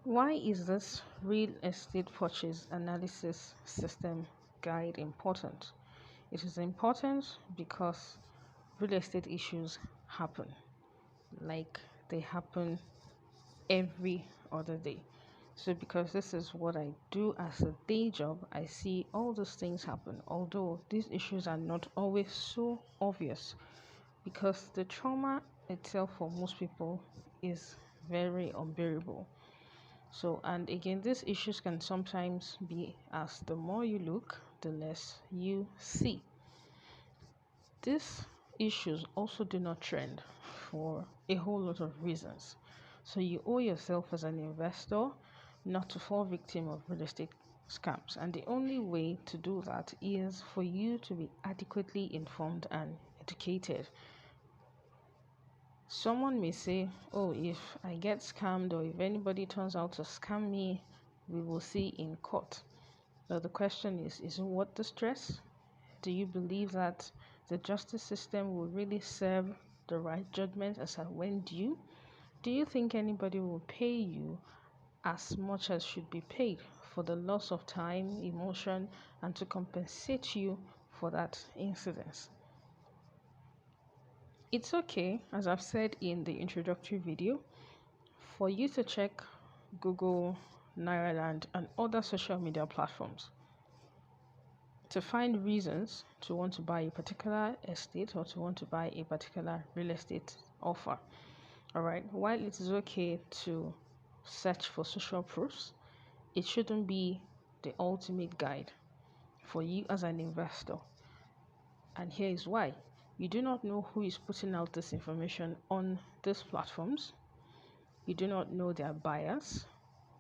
Why is this real estate purchase analysis system guide important? It is important because real estate issues happen, like they happen every other day. So, because this is what I do as a day job, I see all those things happen, although these issues are not always so obvious because the trauma itself for most people is very unbearable. So, and again, these issues can sometimes be as the more you look, the less you see. These issues also do not trend for a whole lot of reasons. So, you owe yourself as an investor not to fall victim of real estate scams. And the only way to do that is for you to be adequately informed and educated. Someone may say, oh, if I get scammed or if anybody turns out to scam me, we will see in court. But the question is it worth the stress? Do you believe that the justice system will really serve the right judgment as at when due? Do you think anybody will pay you as much as should be paid for the loss of time, emotion, and to compensate you for that incident? It's okay, as I've said in the introductory video, for you to check Google, Nigerian, and other social media platforms to find reasons to want to buy a particular estate or to want to buy a particular real estate offer. All right, while it is okay to search for social proofs, it shouldn't be the ultimate guide for you as an investor. And here is why. You do not know who is putting out this information on these platforms. You do not know their bias.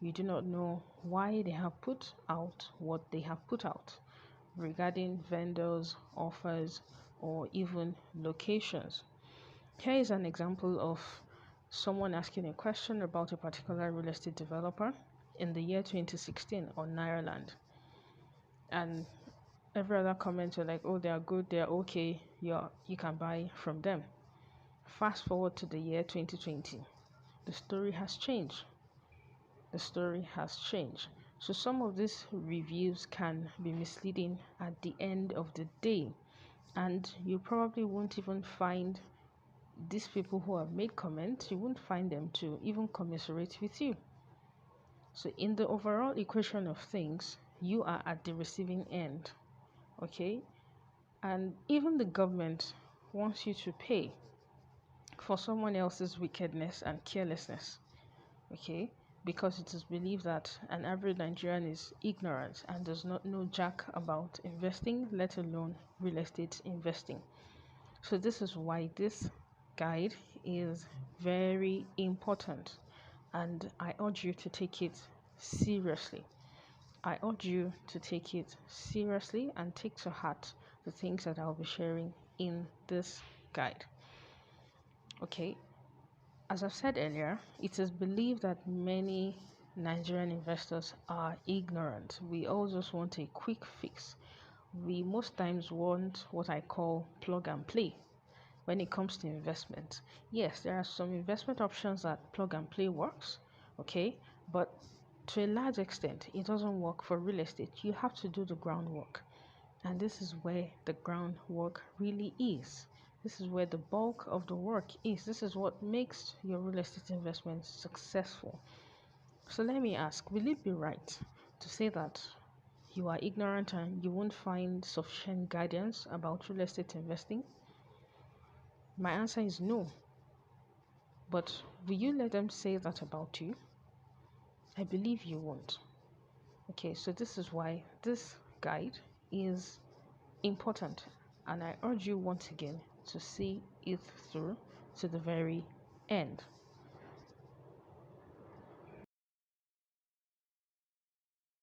You do not know why they have put out what they have put out regarding vendors, offers, or even locations. Here is an example of someone asking a question about a particular real estate developer in the year 2016 on Nigerian. And every other comment were like, oh, they are good, they are okay, you can buy from them. Fast forward to the year 2020. The story has changed. The story has changed. So some of these reviews can be misleading at the end of the day. And you probably won't even find these people who have made comments, you won't find them to even commiserate with you. So in the overall equation of things, you are at the receiving end. Okay? And even the government wants you to pay for someone else's wickedness and carelessness. Okay? Because it is believed that an average Nigerian is ignorant and does not know jack about investing, let alone real estate investing. So this is why this guide is very important, and I urge you to take it seriously. I urge you to take it seriously and take to heart the things that I'll be sharing in this guide. Okay, as I've said earlier, it is believed that many Nigerian investors are ignorant. We all just want a quick fix. We most times want what I call plug and play when it comes to investment. Yes, there are some investment options that plug and play works, okay, but to a large extent, it doesn't work for real estate. You have to do the groundwork, and this is where the groundwork really is. This is where the bulk of the work is. This is what makes your real estate investment successful. So let me ask, will it be right to say that you are ignorant and you won't find sufficient guidance about real estate investing? My answer is no. But will you let them say that about you? I believe you won't. Okay, so this is why this guide is important, and I urge you once again to see it through to the very end.